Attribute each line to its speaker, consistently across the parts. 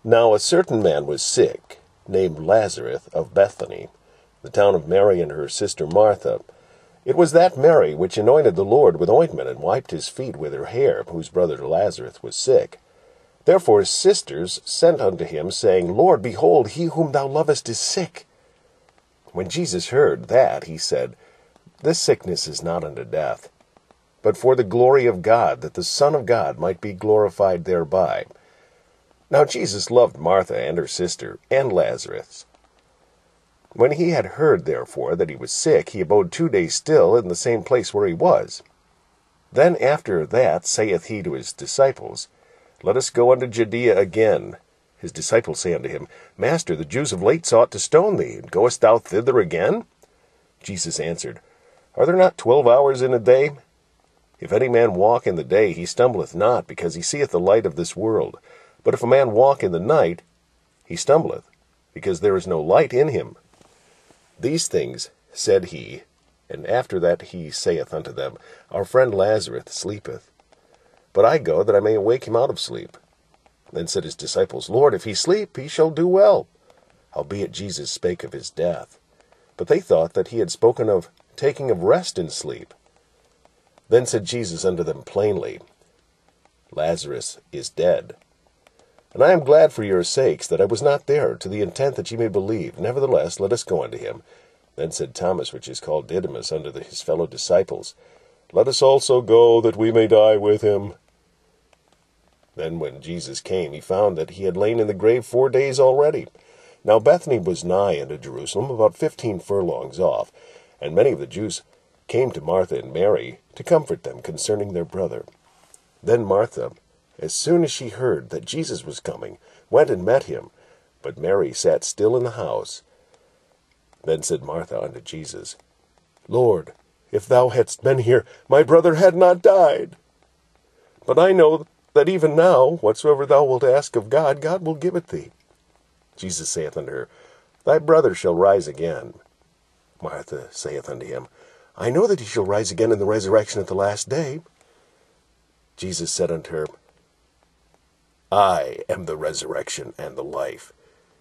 Speaker 1: Now a certain man was sick, named Lazarus of Bethany, the town of Mary and her sister Martha. It was that Mary which anointed the Lord with ointment, and wiped his feet with her hair, whose brother Lazarus was sick. Therefore his sisters sent unto him, saying, Lord, behold, he whom thou lovest is sick. When Jesus heard that, he said, This sickness is not unto death, but for the glory of God, that the Son of God might be glorified thereby. Now Jesus loved Martha and her sister, and Lazarus. When he had heard, therefore, that he was sick, he abode 2 days still in the same place where he was. Then after that saith he to his disciples, Let us go unto Judæa again. His disciples say unto him, Master, the Jews of late sought to stone thee, and goest thou thither again? Jesus answered, Are there not 12 hours in a day? If any man walk in the day, he stumbleth not, because he seeth the light of this world. But if a man walk in the night, he stumbleth, because there is no light in him. These things said he, and after that he saith unto them, Our friend Lazarus sleepeth, but I go that I may awake him out of sleep. Then said his disciples, Lord, if he sleep, he shall do well. Howbeit Jesus spake of his death. But they thought that he had spoken of taking of rest in sleep. Then said Jesus unto them plainly, Lazarus is dead. And I am glad for your sakes that I was not there, to the intent that ye may believe. Nevertheless, let us go unto him. Then said Thomas, which is called Didymus, unto his fellow disciples, Let us also go, that we may die with him. Then when Jesus came, he found that he had lain in the grave 4 days already. Now Bethany was nigh unto Jerusalem, about 15 furlongs off, and many of the Jews came to Martha and Mary to comfort them concerning their brother. Then Martha, as soon as she heard that Jesus was coming, went and met him, but Mary sat still in the house. Then said Martha unto Jesus, Lord, if thou hadst been here, my brother had not died. But I know that even now, whatsoever thou wilt ask of God, God will give it thee. Jesus saith unto her, Thy brother shall rise again. Martha saith unto him, I know that he shall rise again in the resurrection at the last day. Jesus said unto her, I am the resurrection and the life.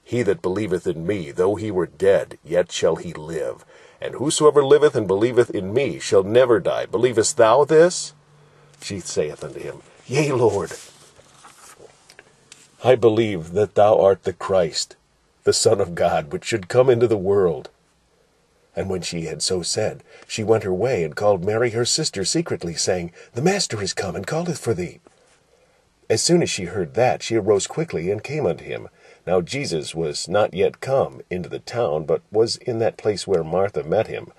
Speaker 1: He that believeth in me, though he were dead, yet shall he live. And whosoever liveth and believeth in me shall never die. Believest thou this? She saith unto him, Yea, Lord. I believe that thou art the Christ, the Son of God, which should come into the world. And when she had so said, she went her way, and called Mary her sister secretly, saying, The Master is come, and calleth for thee. As soon as she heard that, she arose quickly, and came unto him. Now Jesus was not yet come into the town, but was in that place where Martha met him.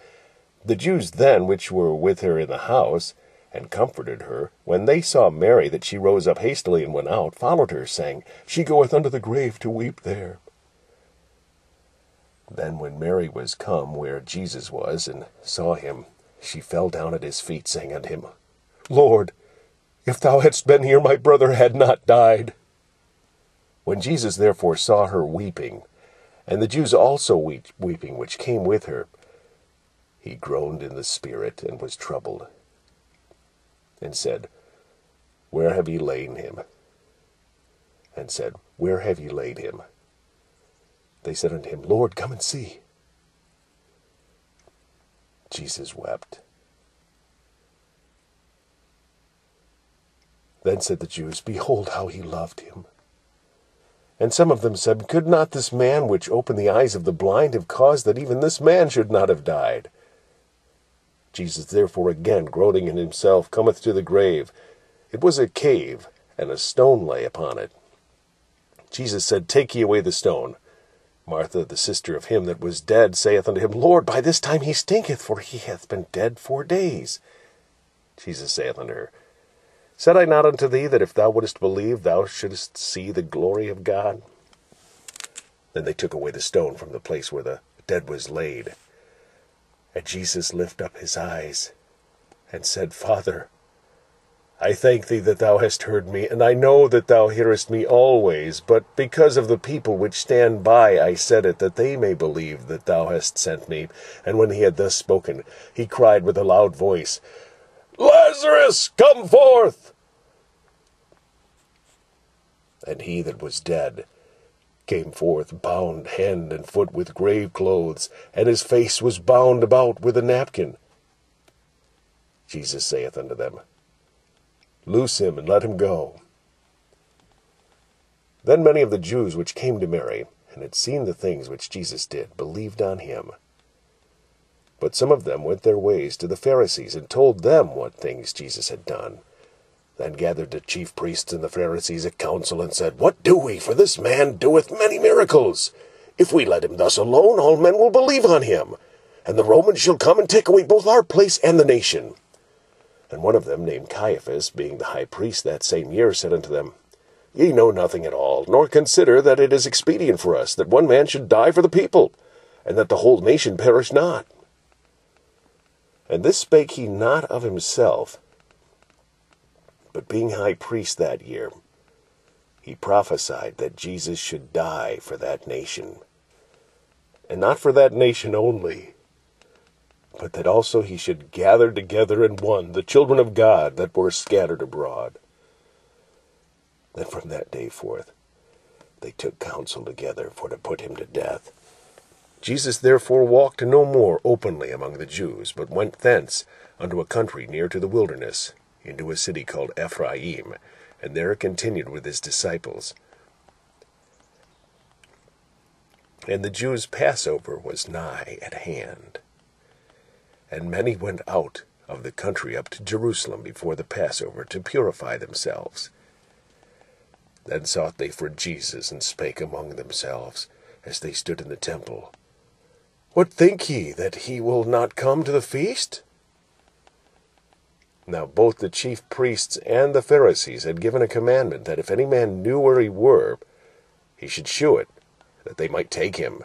Speaker 1: The Jews then, which were with her in the house, and comforted her, when they saw Mary, that she rose up hastily and went out, followed her, saying, She goeth unto the grave to weep there. Then when Mary was come where Jesus was, and saw him, she fell down at his feet, saying unto him, Lord, if thou hadst been here, my brother had not died. When Jesus therefore saw her weeping, and the Jews also weeping which came with her, he groaned in the spirit, and was troubled, and said, Where have ye laid him? And said, Where have ye laid him? They said unto him, Lord, come and see. Jesus wept. Then said the Jews, Behold how he loved him. And some of them said, Could not this man which opened the eyes of the blind have caused that even this man should not have died? Jesus therefore again, groaning in himself, cometh to the grave. It was a cave, and a stone lay upon it. Jesus said, Take ye away the stone. Martha, the sister of him that was dead, saith unto him, Lord, by this time he stinketh, for he hath been dead 4 days. Jesus saith unto her, Said I not unto thee that if thou wouldest believe, thou shouldest see the glory of God? Then they took away the stone from the place where the dead was laid. And Jesus lifted up his eyes, and said, Father, I thank thee that thou hast heard me, and I know that thou hearest me always, but because of the people which stand by I said it, that they may believe that thou hast sent me. And when he had thus spoken, he cried with a loud voice, Lazarus, come forth! And he that was dead came forth, bound hand and foot with grave clothes, and his face was bound about with a napkin. Jesus saith unto them, Loose him, and let him go. Then many of the Jews which came to Mary, and had seen the things which Jesus did, believed on him. But some of them went their ways to the Pharisees, and told them what things Jesus had done. Then gathered the chief priests and the Pharisees a council, and said, What do we? For this man doeth many miracles. If we let him thus alone, all men will believe on him. And the Romans shall come and take away both our place and the nation. And one of them, named Caiaphas, being the high priest that same year, said unto them, Ye know nothing at all, nor consider that it is expedient for us that one man should die for the people, and that the whole nation perish not. And this spake he not of himself, but being high priest that year, he prophesied that Jesus should die for that nation, and not for that nation only, but that also he should gather together in one the children of God that were scattered abroad. Then from that day forth they took counsel together for to put him to death. Jesus therefore walked no more openly among the Jews, but went thence unto a country near to the wilderness, into a city called Ephraim, and there continued with his disciples. And the Jews' Passover was nigh at hand. And many went out of the country up to Jerusalem before the Passover to purify themselves. Then sought they for Jesus, and spake among themselves, as they stood in the temple, What think ye, that he will not come to the feast? Now both the chief priests and the Pharisees had given a commandment, that if any man knew where he were, he should shew it, that they might take him.